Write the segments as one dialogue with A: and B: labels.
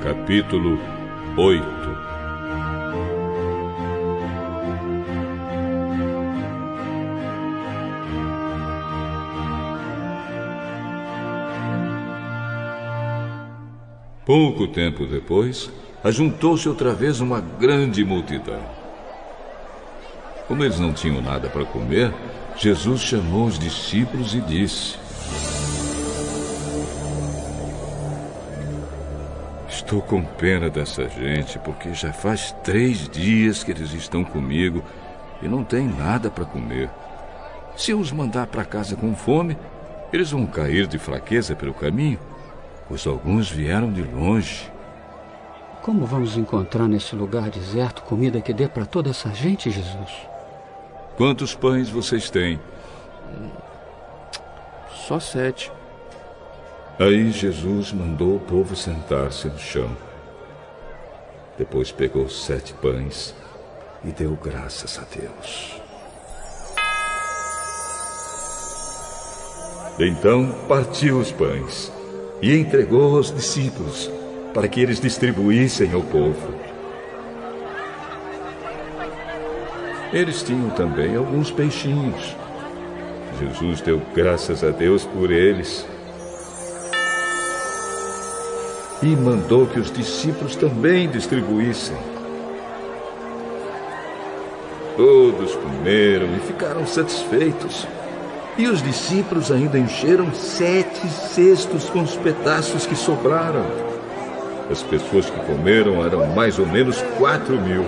A: Capítulo 8. Pouco tempo depois, ajuntou-se outra vez uma grande multidão. Como eles não tinham nada para comer, Jesus chamou os discípulos e disse: Estou com pena dessa gente, porque já faz 3 dias que eles estão comigo e não têm nada para comer. Se eu os mandar para casa com fome, eles vão cair de fraqueza pelo caminho, pois alguns vieram de longe.
B: Como vamos encontrar nesse lugar deserto comida que dê para toda essa gente, Jesus?
A: Quantos pães vocês têm?
B: Só 7.
A: Aí Jesus mandou o povo sentar-se no chão. Depois pegou 7 pães e deu graças a Deus. Então partiu os pães e entregou aos discípulos para que eles distribuíssem ao povo. Eles tinham também alguns peixinhos. Jesus deu graças a Deus por eles e mandou que os discípulos também distribuíssem. Todos comeram e ficaram satisfeitos. E os discípulos ainda encheram 7 cestos com os pedaços que sobraram. As pessoas que comeram eram mais ou menos 4.000.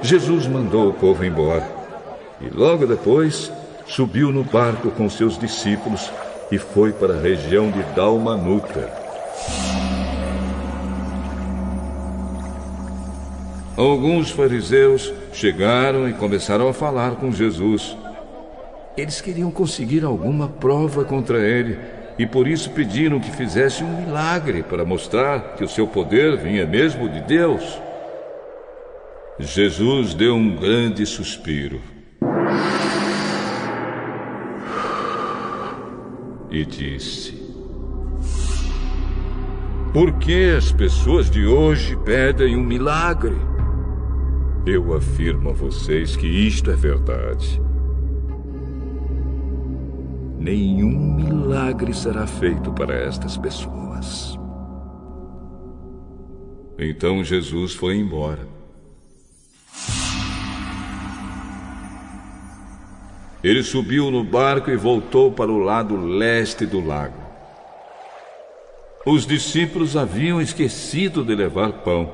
A: Jesus mandou o povo embora e logo depois subiu no barco com seus discípulos e foi para a região de Dalmanuta. Alguns fariseus chegaram e começaram a falar com Jesus. Eles queriam conseguir alguma prova contra ele e por isso pediram que fizesse um milagre para mostrar que o seu poder vinha mesmo de Deus. Jesus deu um grande suspiro e disse: Por que as pessoas de hoje pedem um milagre? Eu afirmo a vocês que isto é verdade. Nenhum milagre será feito para estas pessoas. Então Jesus foi embora. Ele subiu no barco e voltou para o lado leste do lago. Os discípulos haviam esquecido de levar pão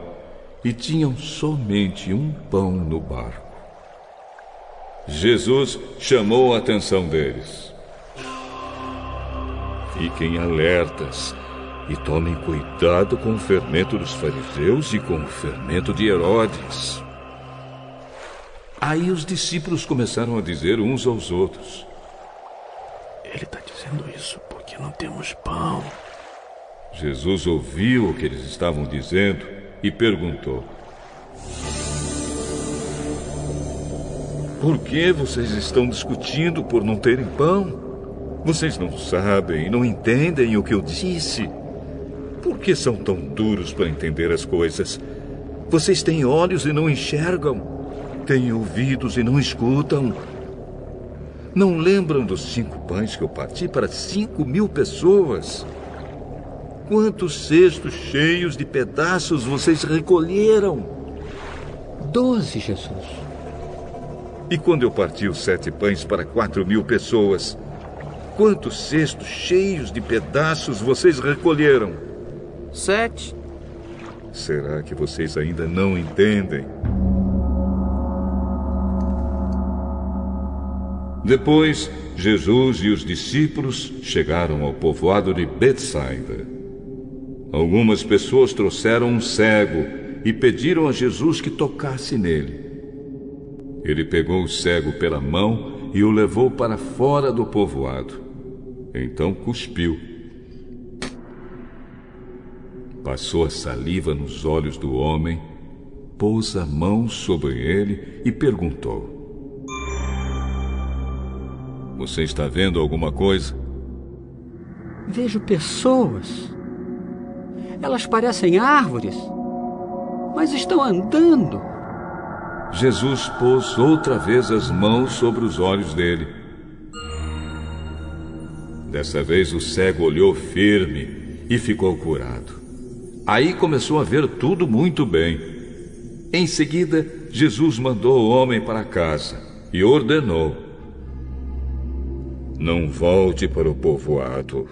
A: e tinham somente um pão no barco. Jesus chamou a atenção deles. Fiquem alertas e tomem cuidado com o fermento dos fariseus e com o fermento de Herodes. Aí os discípulos começaram a dizer uns aos outros:
C: Ele está dizendo isso porque não temos pão.
A: Jesus ouviu o que eles estavam dizendo e perguntou: Por que vocês estão discutindo por não terem pão? Vocês não sabem e não entendem o que eu disse? Por que são tão duros para entender as coisas? Vocês têm olhos e não enxergam. Têm ouvidos e não escutam. Não lembram dos 5 pães que eu parti para 5.000 pessoas? Quantos cestos cheios de pedaços vocês recolheram?
B: 12, Jesus.
A: E quando eu parti os 7 pães para 4.000 pessoas, quantos cestos cheios de pedaços vocês recolheram?
B: 7.
A: Será que vocês ainda não entendem? Depois, Jesus e os discípulos chegaram ao povoado de Betsaida. Algumas pessoas trouxeram um cego e pediram a Jesus que tocasse nele. Ele pegou o cego pela mão e o levou para fora do povoado. Então cuspiu. Passou a saliva nos olhos do homem, pôs a mão sobre ele e perguntou: Você está vendo alguma coisa?
B: Vejo pessoas. Elas parecem árvores, mas estão andando.
A: Jesus pôs outra vez as mãos sobre os olhos dele. Dessa vez o cego olhou firme e ficou curado. Aí começou a ver tudo muito bem. Em seguida, Jesus mandou o homem para casa e ordenou: não volte para o povoado.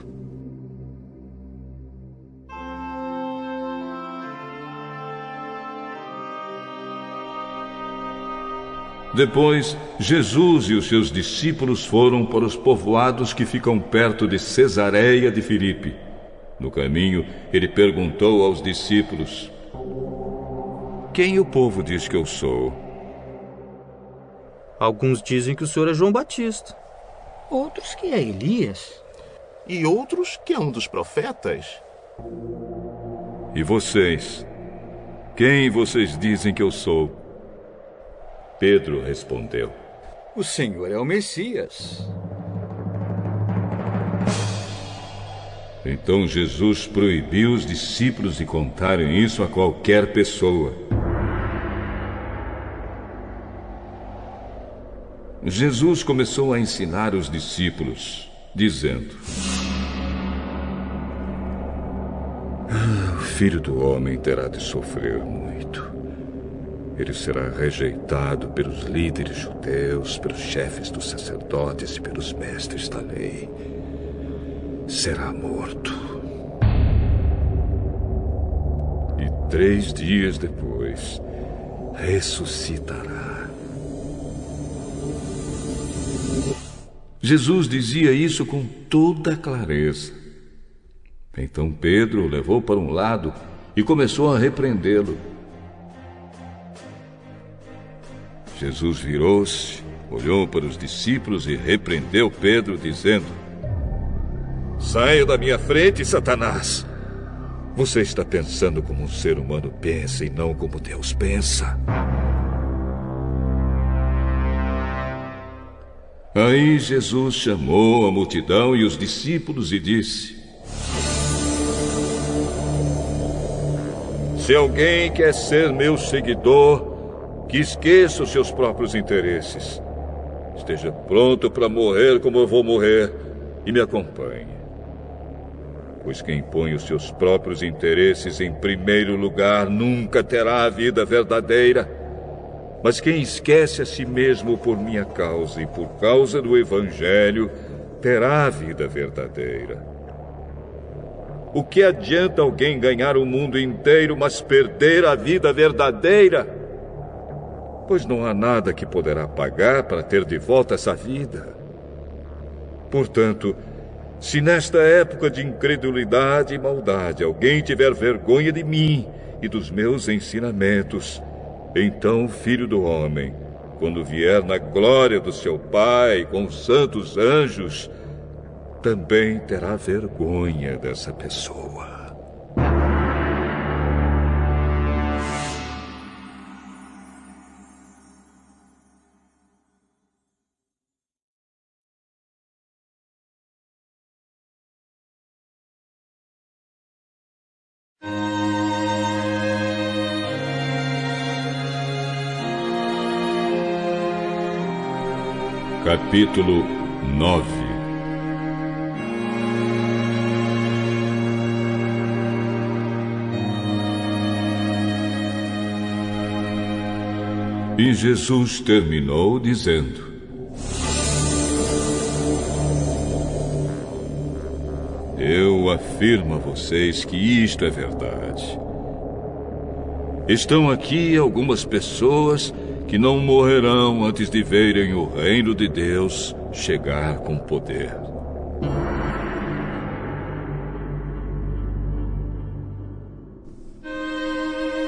A: Depois, Jesus e os seus discípulos foram para os povoados que ficam perto de Cesareia de Filipe. No caminho, ele perguntou aos discípulos: quem o povo diz que eu sou?
D: Alguns dizem que o senhor é João Batista.
B: Outros que é Elias.
E: E outros que é um dos profetas.
A: E vocês? Quem vocês dizem que eu sou? Pedro respondeu:
F: o Senhor é o Messias.
A: Então Jesus proibiu os discípulos de contarem isso a qualquer pessoa. Jesus começou a ensinar os discípulos, dizendo: o Filho do Homem terá de sofrer muito. Ele será rejeitado pelos líderes judeus, pelos chefes dos sacerdotes e pelos mestres da lei. Será morto. E 3 dias depois, ressuscitará. Jesus dizia isso com toda clareza. Então Pedro o levou para um lado e começou a repreendê-lo. Jesus virou-se, olhou para os discípulos e repreendeu Pedro, dizendo: saia da minha frente, Satanás! Você está pensando como um ser humano pensa e não como Deus pensa. Aí Jesus chamou a multidão e os discípulos e disse: se alguém quer ser meu seguidor, que esqueça os seus próprios interesses. Esteja pronto para morrer como eu vou morrer e me acompanhe. Pois quem põe os seus próprios interesses em primeiro lugar nunca terá a vida verdadeira. Mas quem esquece a si mesmo por minha causa e por causa do Evangelho, terá a vida verdadeira. O que adianta alguém ganhar o mundo inteiro, mas perder a vida verdadeira? Pois não há nada que poderá pagar para ter de volta essa vida. Portanto, se nesta época de incredulidade e maldade alguém tiver vergonha de mim e dos meus ensinamentos, então o Filho do Homem, quando vier na glória do seu Pai com os santos anjos, também terá vergonha dessa pessoa. Capítulo 9. E Jesus terminou dizendo: eu afirmo a vocês que isto é verdade. Estão aqui algumas pessoas que não morrerão antes de verem o reino de Deus chegar com poder.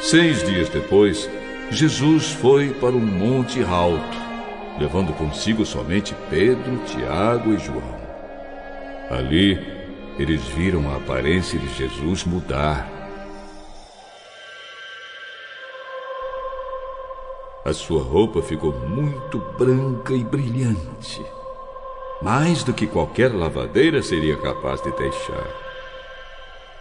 A: Seis dias depois, Jesus foi para um monte alto, levando consigo somente Pedro, Tiago e João. Ali, eles viram a aparência de Jesus mudar. A sua roupa ficou muito branca e brilhante, mais do que qualquer lavadeira seria capaz de deixar.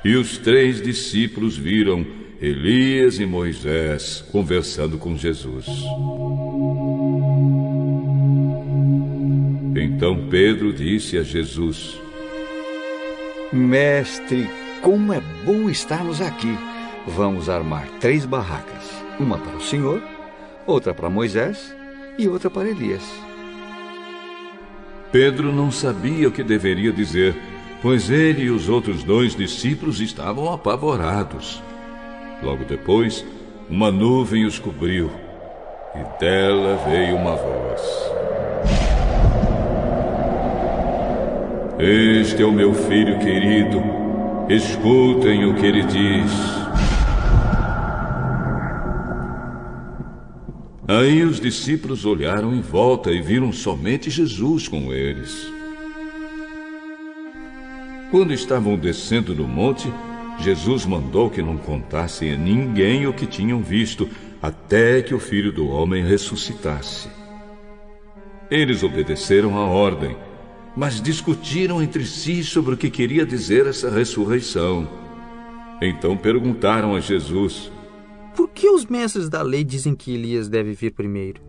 A: E os 3 discípulos viram Elias e Moisés conversando com Jesus. Então Pedro disse a Jesus:
F: Mestre, como é bom estarmos aqui. Vamos armar 3 barracas. Uma para o Senhor, outra para Moisés e outra para Elias.
A: Pedro não sabia o que deveria dizer, pois ele e os outros 2 discípulos estavam apavorados. Logo depois, uma nuvem os cobriu, e dela veio uma voz: Este é o meu filho querido, escutem o que ele diz. Aí os discípulos olharam em volta e viram somente Jesus com eles. Quando estavam descendo do monte, Jesus mandou que não contassem a ninguém o que tinham visto, até que o Filho do Homem ressuscitasse. Eles obedeceram à ordem, mas discutiram entre si sobre o que queria dizer essa ressurreição. Então perguntaram a Jesus:
D: Por que os mestres da lei dizem que Elias deve vir primeiro?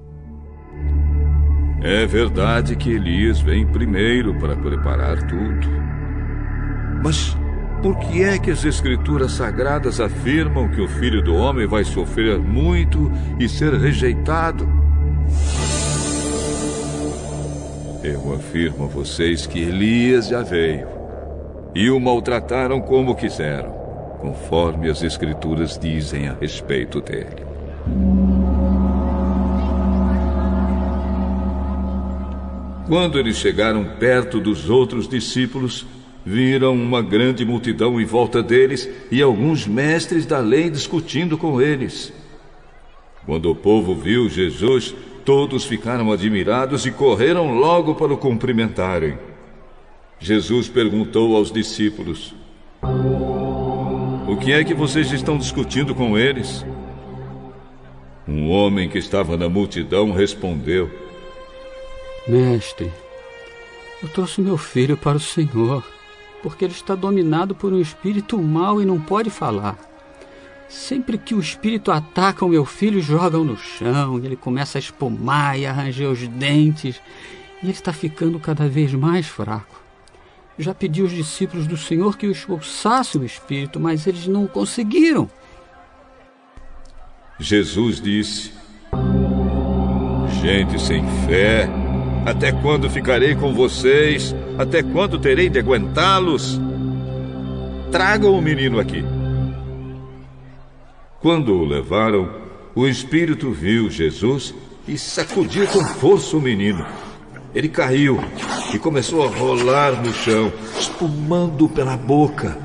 A: É verdade que Elias vem primeiro para preparar tudo. Mas por que é que as Escrituras Sagradas afirmam que o Filho do Homem vai sofrer muito e ser rejeitado? Eu afirmo a vocês que Elias já veio e o maltrataram como quiseram, conforme as Escrituras dizem a respeito dele. Quando eles chegaram perto dos outros discípulos, viram uma grande multidão em volta deles e alguns mestres da lei discutindo com eles. Quando o povo viu Jesus, todos ficaram admirados e correram logo para o cumprimentarem. Jesus perguntou aos discípulos: O que é que vocês estão discutindo com eles? Um homem que estava na multidão respondeu:
B: Mestre, eu trouxe meu filho para o Senhor, porque ele está dominado por um espírito mau e não pode falar. Sempre que o espírito ataca o meu filho, joga-o no chão, e ele começa a espumar e a ranger os dentes, e ele está ficando cada vez mais fraco. Já pedi aos discípulos do Senhor que o expulsassem o espírito, mas eles não conseguiram.
A: Jesus disse: Gente sem fé, até quando ficarei com vocês? Até quando terei de aguentá-los? Tragam o menino aqui. Quando o levaram, o espírito viu Jesus e sacudiu com força o menino. Ele caiu e começou a rolar no chão, espumando pela boca.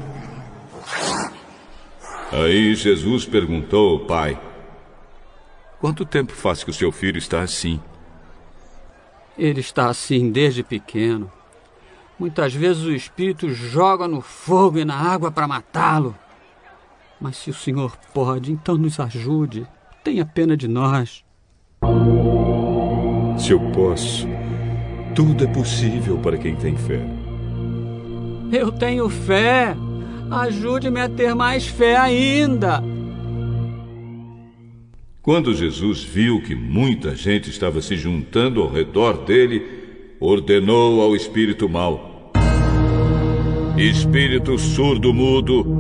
A: Aí Jesus perguntou ao pai: Quanto tempo faz que o seu filho está assim?
B: Ele está assim desde pequeno. Muitas vezes o espírito joga no fogo e na água para matá-lo. Mas se o Senhor pode, então nos ajude. Tenha pena de nós.
A: Se eu posso, tudo é possível para quem tem fé.
B: Eu tenho fé. Ajude-me a ter mais fé ainda.
A: Quando Jesus viu que muita gente estava se juntando ao redor dele, ordenou ao espírito mau: Espírito surdo-mudo,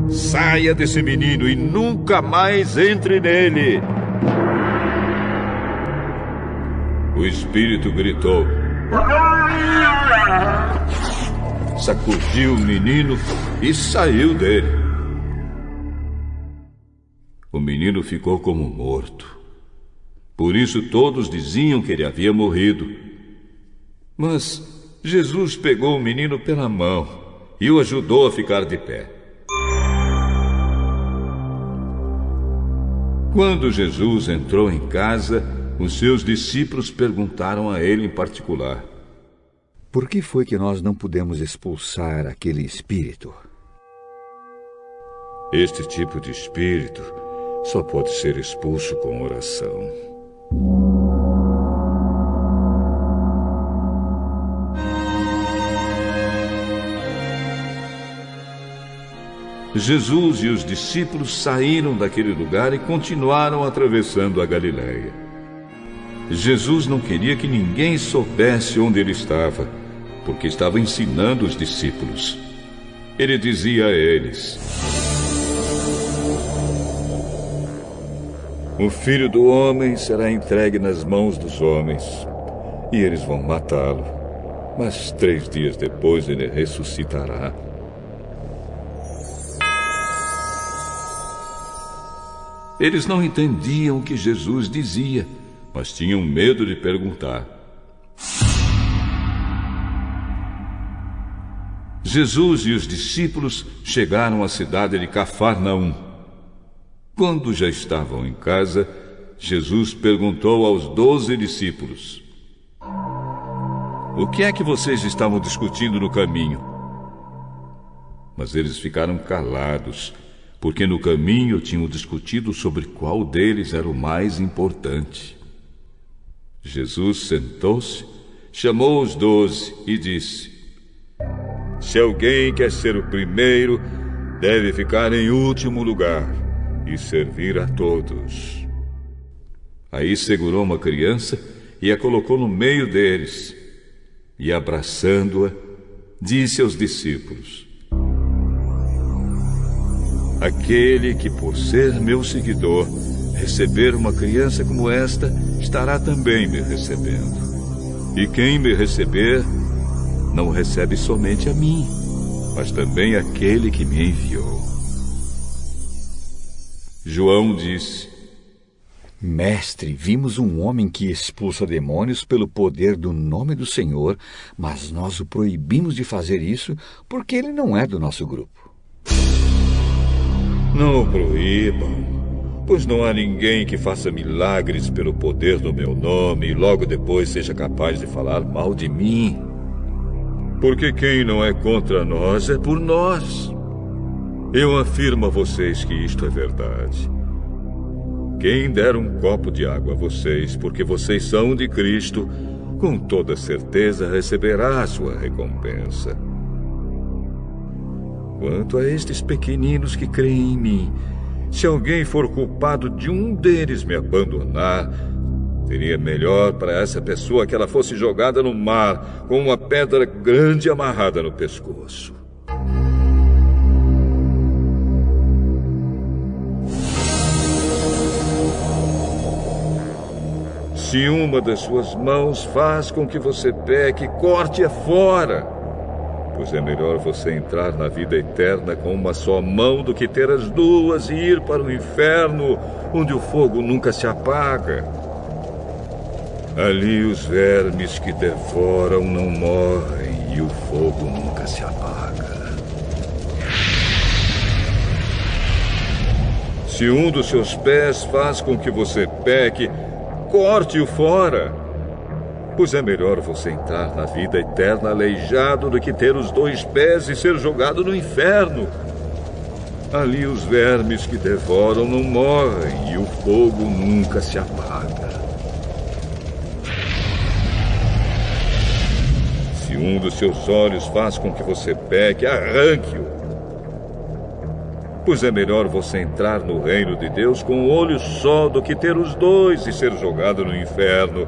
A: saia desse menino e nunca mais entre nele. O espírito gritou, sacudiu o menino e saiu dele. O menino ficou como morto. Por isso todos diziam que ele havia morrido. Mas Jesus pegou o menino pela mão e o ajudou a ficar de pé. Quando Jesus entrou em casa, os seus discípulos perguntaram a ele em particular:
F: Por que foi que nós não pudemos expulsar aquele espírito?
A: Este tipo de espírito só pode ser expulso com oração. Jesus e os discípulos saíram daquele lugar e continuaram atravessando a Galiléia. Jesus não queria que ninguém soubesse onde ele estava, porque estava ensinando os discípulos. Ele dizia a eles: o Filho do Homem será entregue nas mãos dos homens, e eles vão matá-lo, mas 3 dias depois ele ressuscitará. Eles não entendiam o que Jesus dizia, mas tinham medo de perguntar. Jesus e os discípulos chegaram à cidade de Cafarnaum. Quando já estavam em casa, Jesus perguntou aos 12 discípulos: o que é que vocês estavam discutindo no caminho? Mas eles ficaram calados, porque no caminho tinham discutido sobre qual deles era o mais importante. Jesus sentou-se, chamou os 12 e disse: se alguém quer ser o primeiro, deve ficar em último lugar e servir a todos. Aí segurou uma criança e a colocou no meio deles, e abraçando-a, disse aos discípulos: aquele que, por ser meu seguidor, receber uma criança como esta, estará também me recebendo. E quem me receber, não recebe somente a mim, mas também aquele que me enviou. João disse:
F: Mestre, vimos um homem que expulsa demônios pelo poder do nome do Senhor, mas nós o proibimos de fazer isso porque ele não é do nosso grupo.
A: Não o proíbam, pois não há ninguém que faça milagres pelo poder do meu nome e logo depois seja capaz de falar mal de mim. Porque quem não é contra nós é por nós. Eu afirmo a vocês que isto é verdade. Quem der um copo de água a vocês, porque vocês são de Cristo, com toda certeza receberá a sua recompensa. Quanto a estes pequeninos que creem em mim, se alguém for culpado de um deles me abandonar, seria melhor para essa pessoa que ela fosse jogada no mar com uma pedra grande amarrada no pescoço. Se uma das suas mãos faz com que você peque, corte-a fora, pois é melhor você entrar na vida eterna com uma só mão do que ter as duas e ir para o inferno, onde o fogo nunca se apaga. Ali os vermes que devoram não morrem e o fogo nunca se apaga. Se um dos seus pés faz com que você peque, corte-o fora, pois é melhor você entrar na vida eterna aleijado do que ter os 2 pés e ser jogado no inferno. Ali os vermes que devoram não morrem e o fogo nunca se apaga. Se um dos seus olhos faz com que você peque, arranque-o, pois é melhor você entrar no reino de Deus com um olho só do que ter os 2 e ser jogado no inferno.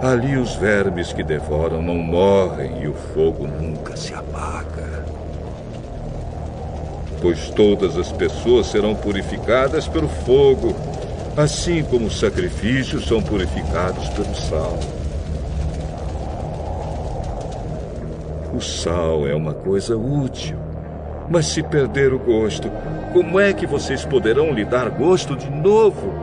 A: Ali os vermes que devoram não morrem e o fogo nunca se apaga. Pois todas as pessoas serão purificadas pelo fogo, assim como os sacrifícios são purificados pelo sal. O sal é uma coisa útil, mas se perder o gosto, como é que vocês poderão lhe dar gosto de novo?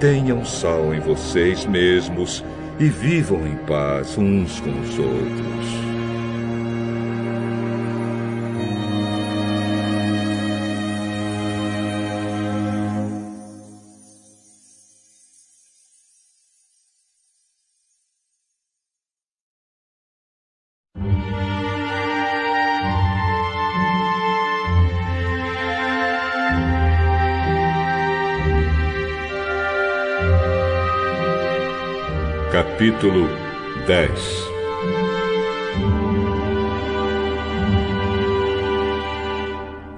A: Tenham sal em vocês mesmos e vivam em paz uns com os outros. Capítulo 10.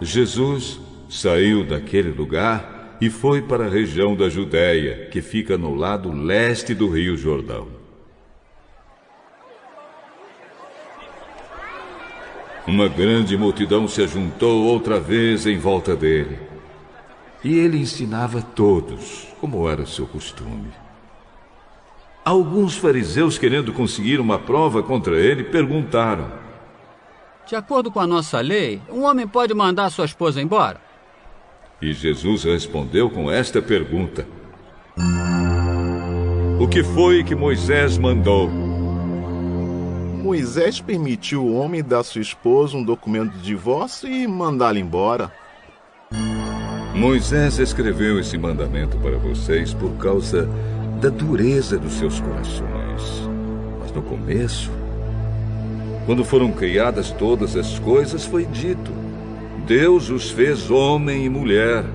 A: Jesus saiu daquele lugar e foi para a região da Judéia, que fica no lado leste do Rio Jordão. Uma grande multidão se ajuntou outra vez em volta dele. E ele ensinava todos, como era seu costume. Alguns fariseus, querendo conseguir uma prova contra ele, perguntaram:
B: De acordo com a nossa lei, um homem pode mandar sua esposa embora?
A: E Jesus respondeu com esta pergunta: O que foi que Moisés mandou?
E: Moisés permitiu o homem dar à sua esposa um documento de divórcio e mandá-la embora.
A: Moisés escreveu esse mandamento para vocês por causa da dureza dos seus corações. Mas no começo, quando foram criadas todas as coisas, foi dito: Deus os fez homem e mulher.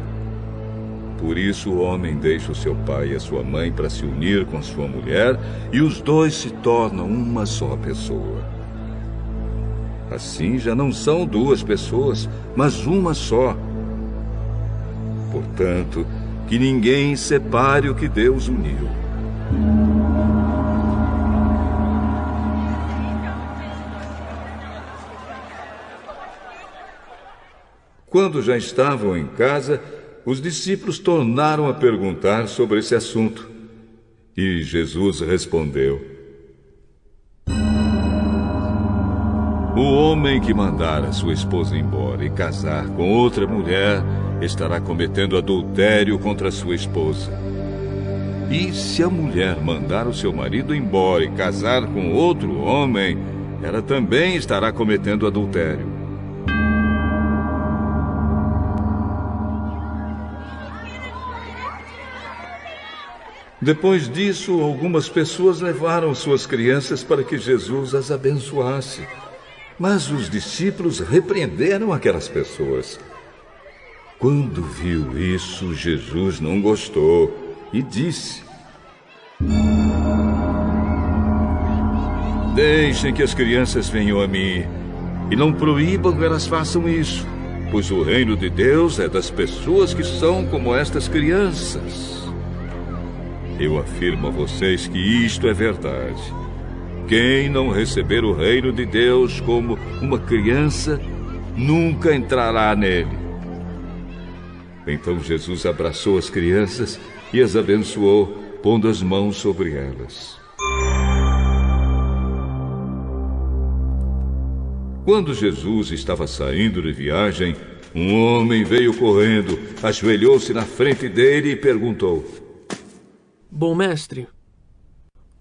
A: Por isso o homem deixa o seu pai e a sua mãe para se unir com a sua mulher, e os dois se tornam uma só pessoa. Assim já não são duas pessoas, mas uma só. Portanto, que ninguém separe o que Deus uniu. Quando já estavam em casa, os discípulos tornaram a perguntar sobre esse assunto. E Jesus respondeu: O homem que mandar a sua esposa embora e casar com outra mulher estará cometendo adultério contra a sua esposa. E se a mulher mandar o seu marido embora e casar com outro homem, ela também estará cometendo adultério. Depois disso, algumas pessoas levaram suas crianças para que Jesus as abençoasse. Mas os discípulos repreenderam aquelas pessoas. Quando viu isso, Jesus não gostou e disse: Deixem que as crianças venham a mim e não proíbam que elas façam isso, pois o reino de Deus é das pessoas que são como estas crianças. Eu afirmo a vocês que isto é verdade. Quem não receber o reino de Deus como uma criança, nunca entrará nele. Então Jesus abraçou as crianças e as abençoou, pondo as mãos sobre elas. Quando Jesus estava saindo de viagem, um homem veio correndo, ajoelhou-se na frente dele e perguntou:
C: Bom mestre,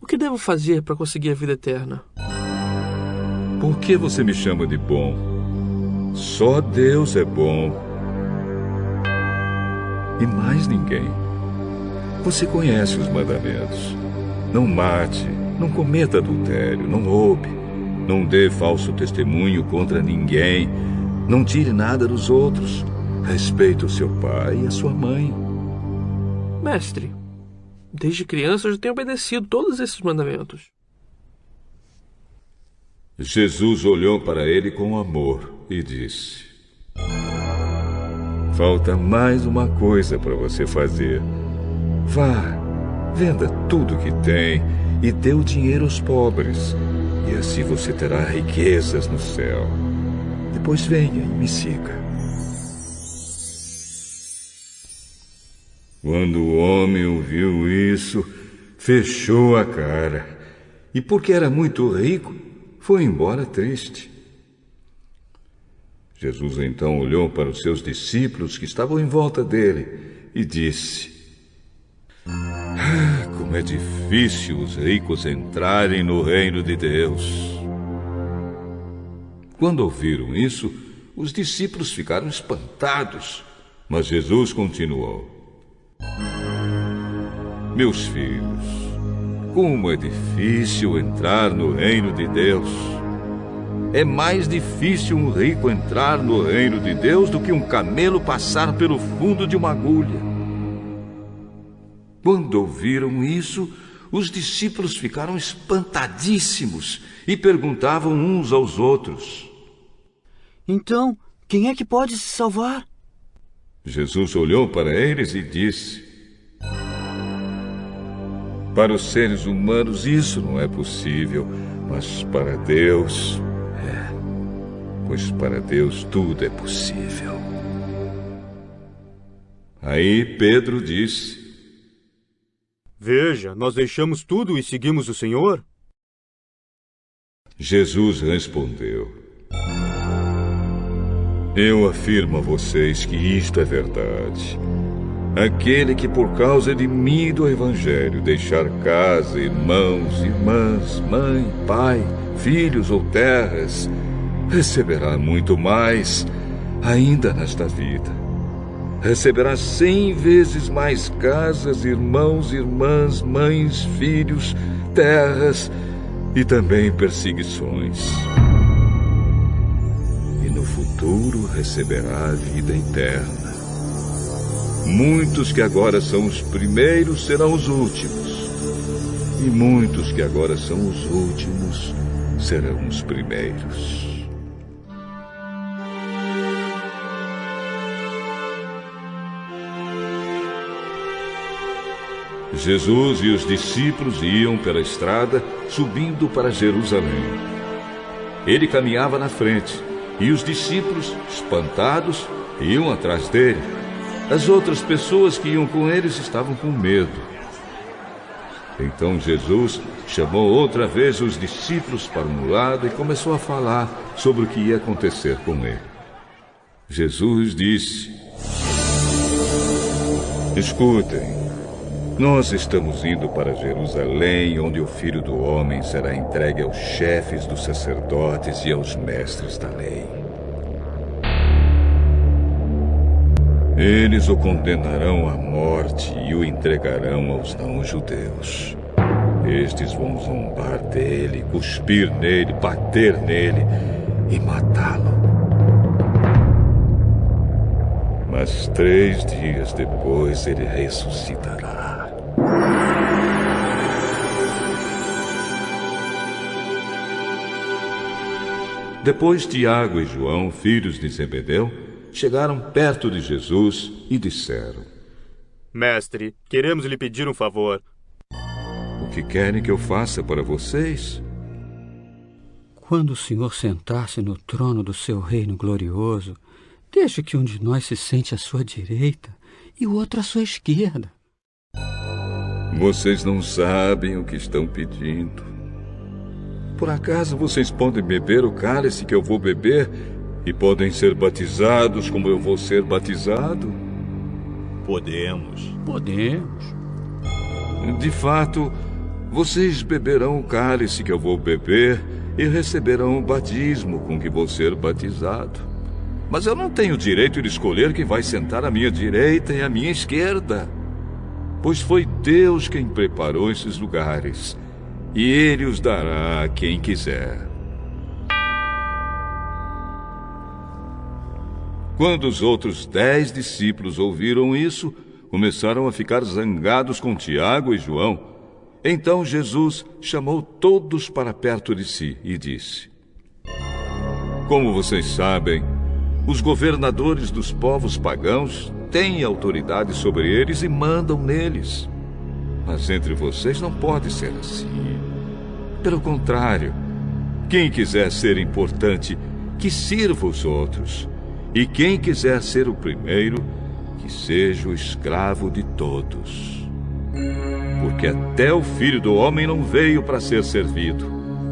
C: o que devo fazer para conseguir a vida eterna?
A: Por que você me chama de bom? Só Deus é bom. E mais ninguém. Você conhece os mandamentos: não mate, não cometa adultério, não roube, não dê falso testemunho contra ninguém, não tire nada dos outros, respeite o seu pai e a sua mãe.
C: Mestre, desde criança eu já tenho obedecido todos esses mandamentos.
A: Jesus olhou para ele com amor e disse: Falta mais uma coisa para você fazer. Vá, venda tudo que tem e dê o dinheiro aos pobres, e assim você terá riquezas no céu. Depois venha e me siga. Quando o homem ouviu isso, fechou a cara, e porque era muito rico, foi embora triste. Jesus então olhou para os seus discípulos que estavam em volta dele e disse: Como é difícil os ricos entrarem no reino de Deus. Quando ouviram isso, os discípulos ficaram espantados, mas Jesus continuou: Meus filhos, como é difícil entrar no reino de Deus. É mais difícil um rico entrar no reino de Deus do que um camelo passar pelo fundo de uma agulha. Quando ouviram isso, os discípulos ficaram espantadíssimos e perguntavam uns aos outros:
D: Então, quem é que pode se salvar?
A: Jesus olhou para eles e disse: para os seres humanos isso não é possível, mas para Deus é. Pois para Deus tudo é possível. Aí Pedro disse:
G: veja, nós deixamos tudo e seguimos o Senhor?
A: Jesus respondeu: eu afirmo a vocês que isto é verdade. Aquele que por causa de mim e do Evangelho deixar casa, irmãos, irmãs, mãe, pai, filhos ou terras, receberá muito mais ainda nesta vida. Receberá 100 vezes mais casas, irmãos, irmãs, mães, filhos, terras e também perseguições. E no futuro receberá a vida eterna. Muitos que agora são os primeiros serão os últimos, e muitos que agora são os últimos serão os primeiros. Jesus e os discípulos iam pela estrada, subindo para Jerusalém. Ele caminhava na frente, e os discípulos, espantados, iam atrás dele. As outras pessoas que iam com eles estavam com medo. Então Jesus chamou outra vez os discípulos para um lado e começou a falar sobre o que ia acontecer com ele. Jesus disse: escutem, nós estamos indo para Jerusalém, onde o Filho do Homem será entregue aos chefes dos sacerdotes e aos mestres da lei. Eles o condenarão à morte e o entregarão aos não-judeus. Estes vão zombar dele, cuspir nele, bater nele e matá-lo. Mas 3 dias depois ele ressuscitará. Depois Tiago e João, filhos de Zebedeu, chegaram perto de Jesus e disseram:
G: mestre, queremos lhe pedir um favor.
A: O que querem que eu faça para vocês?
B: Quando o Senhor sentar-se no trono do seu reino glorioso, deixe que um de nós se sente à sua direita e o outro à sua esquerda.
A: Vocês não sabem o que estão pedindo. Por acaso vocês podem beber o cálice que eu vou beber e podem ser batizados como eu vou ser batizado?
G: Podemos.
A: De fato, vocês beberão o cálice que eu vou beber e receberão o batismo com que vou ser batizado. Mas eu não tenho o direito de escolher quem vai sentar à minha direita e à minha esquerda. Pois foi Deus quem preparou esses lugares, e Ele os dará a quem quiser. Quando os outros 10 discípulos ouviram isso, começaram a ficar zangados com Tiago e João. Então Jesus chamou todos para perto de si e disse: como vocês sabem, os governadores dos povos pagãos têm autoridade sobre eles e mandam neles. Mas entre vocês não pode ser assim. Pelo contrário, quem quiser ser importante, que sirva os outros. E quem quiser ser o primeiro, que seja o escravo de todos. Porque até o Filho do Homem não veio para ser servido,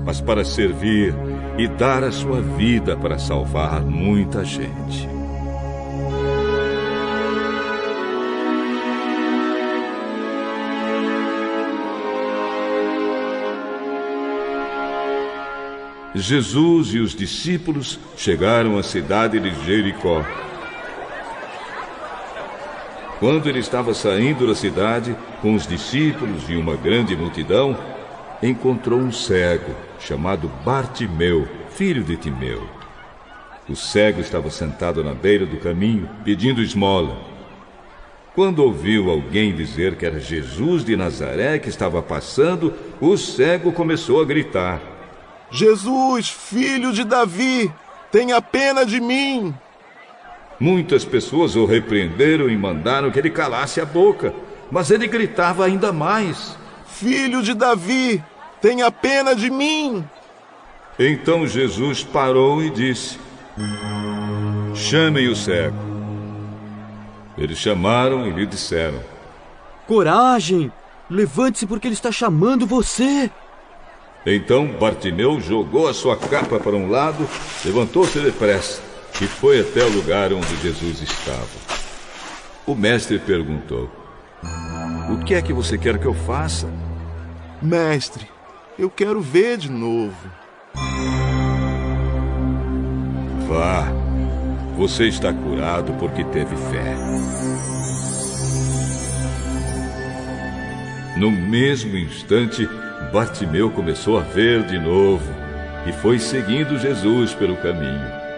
A: mas para servir e dar a sua vida para salvar muita gente. Jesus e os discípulos chegaram à cidade de Jericó. Quando ele estava saindo da cidade, com os discípulos e uma grande multidão, encontrou um cego, chamado Bartimeu, filho de Timeu. O cego estava sentado na beira do caminho, pedindo esmola. Quando ouviu alguém dizer que era Jesus de Nazaré que estava passando, o cego começou a gritar:
E: Jesus, filho de Davi, tenha pena de mim.
A: Muitas pessoas o repreenderam e mandaram que ele calasse a boca, mas ele gritava ainda mais:
E: Filho de Davi, tenha pena de mim!
A: Então Jesus parou e disse: Chamem o cego. Eles chamaram e lhe disseram:
D: Coragem! Levante-se porque ele está chamando você!
A: Então Bartimeu jogou a sua capa para um lado, levantou-se depressa e foi até o lugar onde Jesus estava. O mestre perguntou: O que é que você quer que eu faça?
E: Mestre, eu quero ver de novo.
A: Vá, você está curado porque teve fé. No mesmo instante, Bartimeu começou a ver de novo e foi seguindo Jesus pelo caminho.